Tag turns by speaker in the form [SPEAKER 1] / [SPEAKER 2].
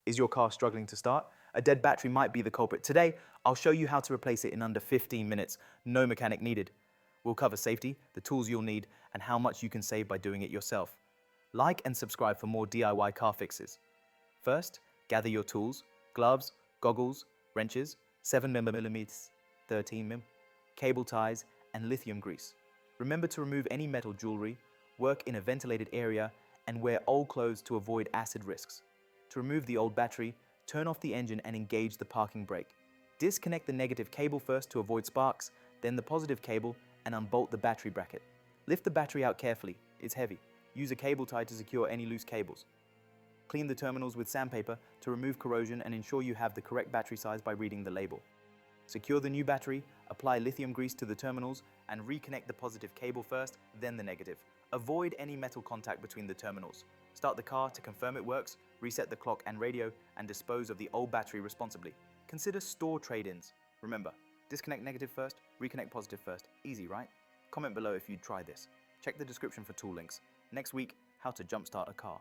[SPEAKER 1] Is your car struggling to start? A dead battery might be the culprit. Today, I'll show you how to replace it in under 15 minutes. No mechanic needed. We'll cover safety, the tools you'll need, and how much you can save by doing it yourself. Like and subscribe for more DIY car fixes. First, gather your tools: gloves, goggles, wrenches, 7mm, 13mm, cable ties, and lithium grease. Remember to remove any metal jewelry, work in a ventilated area, and wear old clothes to avoid acid risks. To remove the old battery, turn off the engine and engage the parking brake. Disconnect the negative cable first to avoid sparks, then the positive cable, and unbolt the battery bracket. Lift the battery out carefully, it's heavy. Use a cable tie to secure any loose cables. Clean the terminals with sandpaper to remove corrosion and ensure you have the correct battery size by reading the label. Secure the new battery, apply lithium grease to the terminals, and reconnect the positive cable first, then the negative. Avoid any metal contact between the terminals. Start the car to confirm it works, reset the clock and radio, and dispose of the old battery responsibly. Consider store trade-ins. Remember, disconnect negative first, reconnect positive first. Easy, right? Comment below if you'd try this. Check the description for tool links. Next week, how to jumpstart a car.